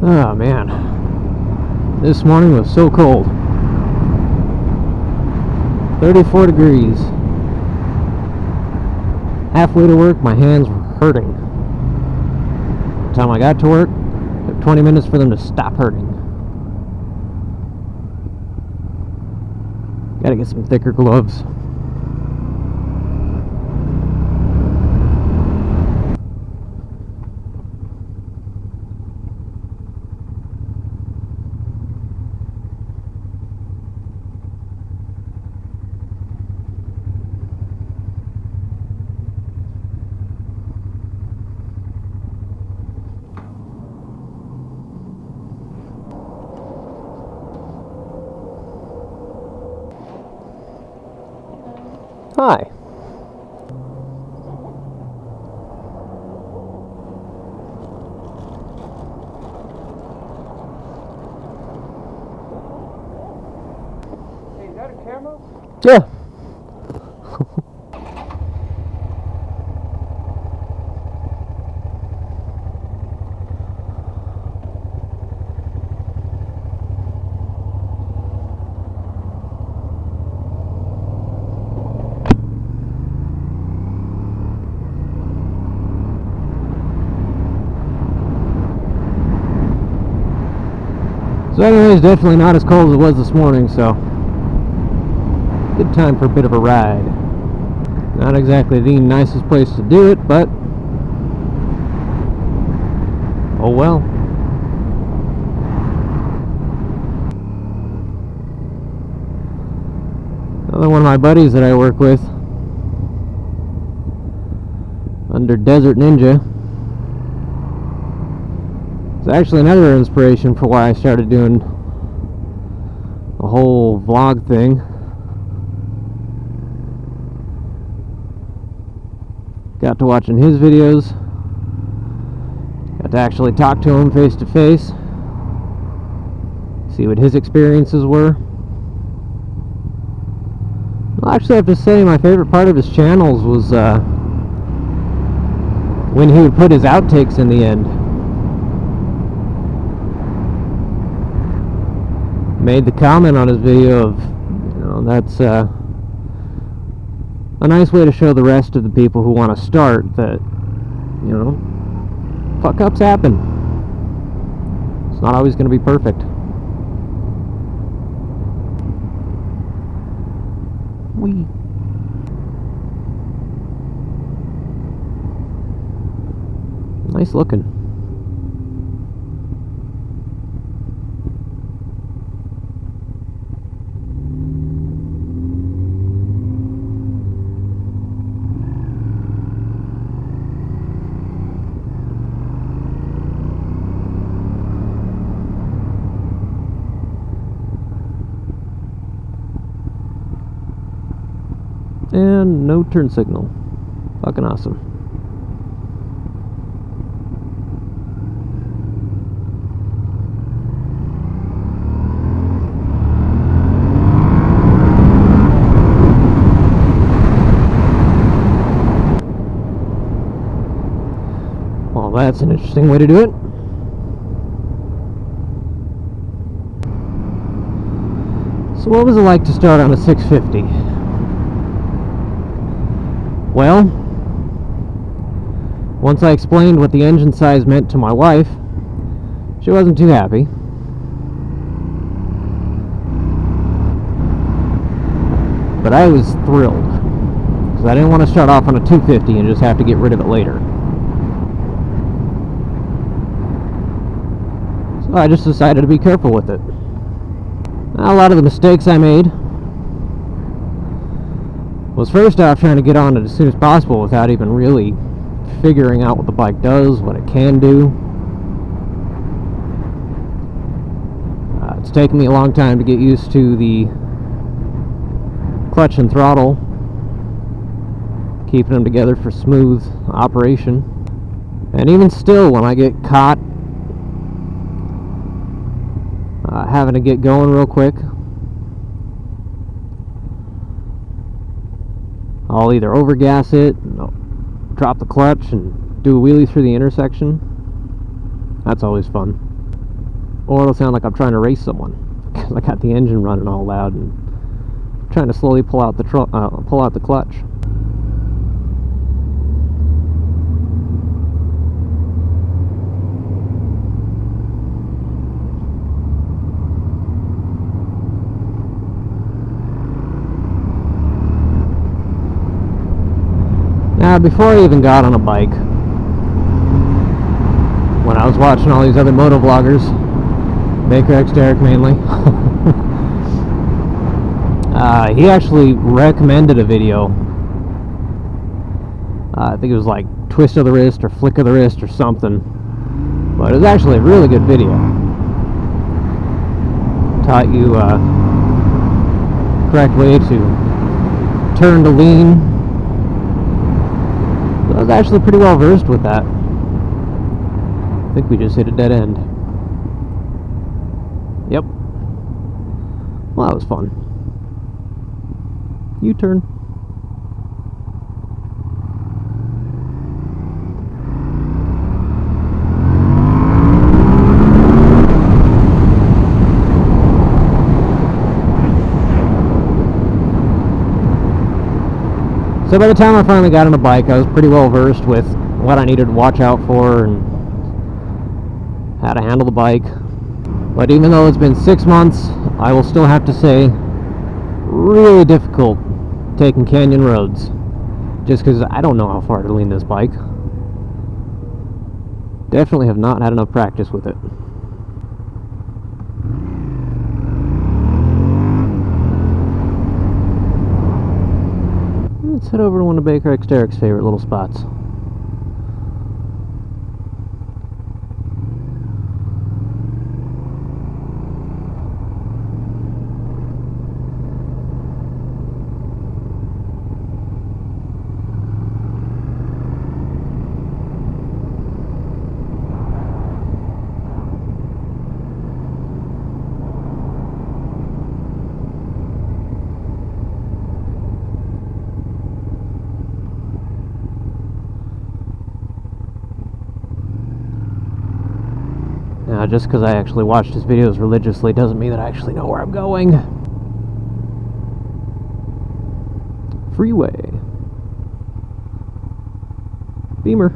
Oh man, this morning was so cold. 34 degrees. Halfway to work, my hands were hurting. By the time I got to work, it took 20 minutes for them to stop hurting. Gotta get some thicker gloves. Hi. Hey, is that a camera? Yeah. So anyways, definitely not as cold as it was this morning, so good time for a bit of a ride. Not exactly the nicest place to do it, but oh well. Another one of my buddies that I work with under Desert Ninja. It's actually another inspiration for why I started doing the whole vlog thing. Got to watching his videos. Got to actually talk to him face to face. See what his experiences were. I'll actually have to say my favorite part of his channels was when he would put his outtakes in the end. Made the comment on his video of, that's a nice way to show the rest of the people who want to start that, fuck ups happen. It's not always going to be perfect. Whee. Nice looking. And no turn signal. Fucking awesome. Well, that's an interesting way to do it. So what was it like to start on a 650? Well, once I explained what the engine size meant to my wife, she wasn't too happy. But I was thrilled, because I didn't want to start off on a 250 and just have to get rid of it later. So I just decided to be careful with it. Now, a lot of the mistakes I made was first off trying to get on it as soon as possible without even really figuring out what the bike does, what it can do. It's taken me a long time to get used to the clutch and throttle, keeping them together for smooth operation. And even still, when I get caught having to get going real quick, I'll either overgas it, drop the clutch, and do a wheelie through the intersection. That's always fun. or it'll sound like I'm trying to race someone because I got the engine running all loud and trying to slowly pull out the clutch. Now, before I even got on a bike, when I was watching all these other motovloggers, Baker X Derek mainly, he actually recommended a video. I think it was like twist of the wrist or flick of the wrist or something, but it was actually a really good video. Taught you correct way to turn to lean. So I was actually pretty well versed with that. I think we just hit a dead end. Yep. Well, that was fun. U-turn. So by the time I finally got on a bike, I was pretty well versed with what I needed to watch out for and how to handle the bike. But even though it's been 6 months, I will still have to say, really difficult taking canyon roads. Just because I don't know how far to lean this bike. Definitely have not had enough practice with it. Let's head over to one of Baker X Derek's favorite little spots. Now, just because I actually watch his videos religiously doesn't mean that I actually know where I'm going. Freeway. Beamer.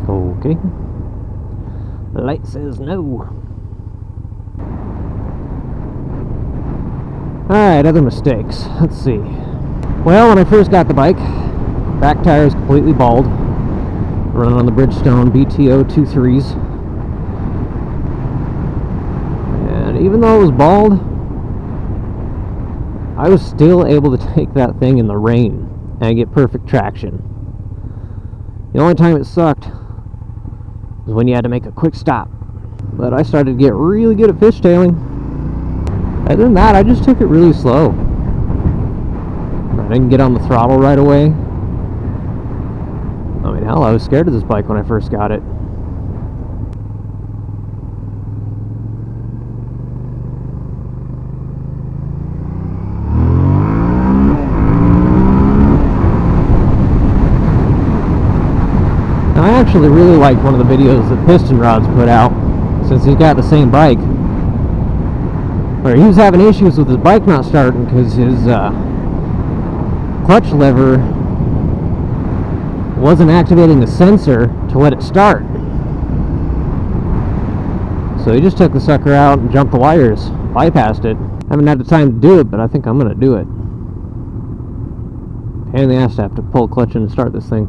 Okay. The light says no. Alright, other mistakes. Let's see. Well, when I first got the bike, back tire is completely bald. Running on the Bridgestone BTO 2.3s. And even though it was bald, I was still able to take that thing in the rain and get perfect traction. The only time it sucked was when you had to make a quick stop. But I started to get really good at fishtailing. Other than that, I just took it really slow. I didn't get on the throttle right away. I mean, hell, I was scared of this bike when I first got it. Now, I actually really liked one of the videos that Piston Rod's put out, since he's got the same bike. Where he was having issues with his bike not starting because his clutch lever wasn't activating the sensor to let it start. So he just took the sucker out and jumped the wires, bypassed it. Haven't had the time to do it, but I think I'm going to do it. Pain in the ass to have to pull a clutch in and start this thing.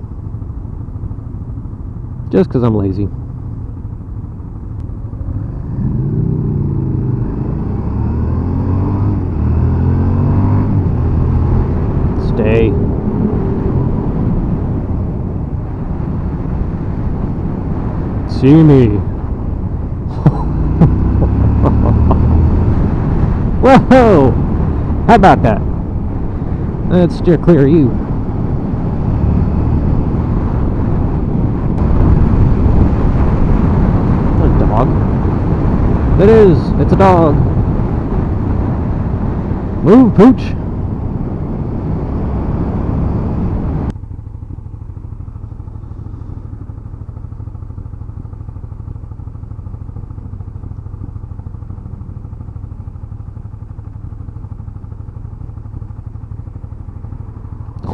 Just because I'm lazy. Stay. See me. Whoa! How about that? Let's steer clear of you. A dog? It is. It's a dog. Move, pooch.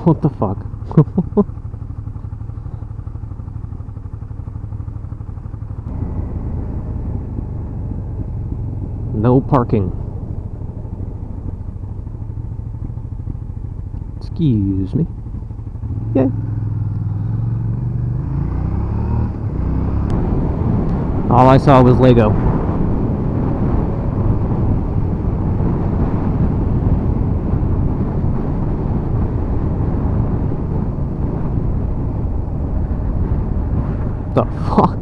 What the fuck? No parking. Excuse me. Yeah. All I saw was Lego. The fuck?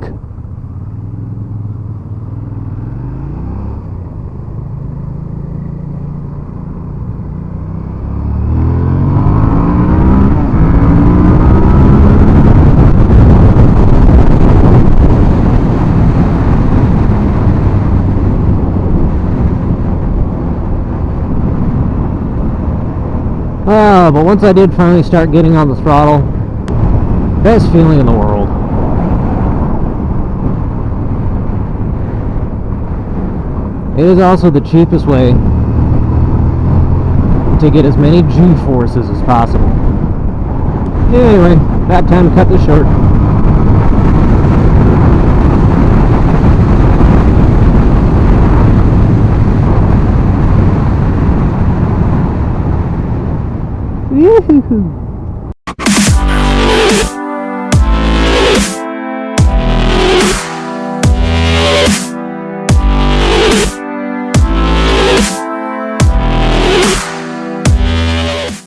But once I did finally start getting on the throttle, best feeling in the world. It is also the cheapest way to get as many G-forces as possible. Anyway, about time to cut this short. Yoo-hoo-hoo.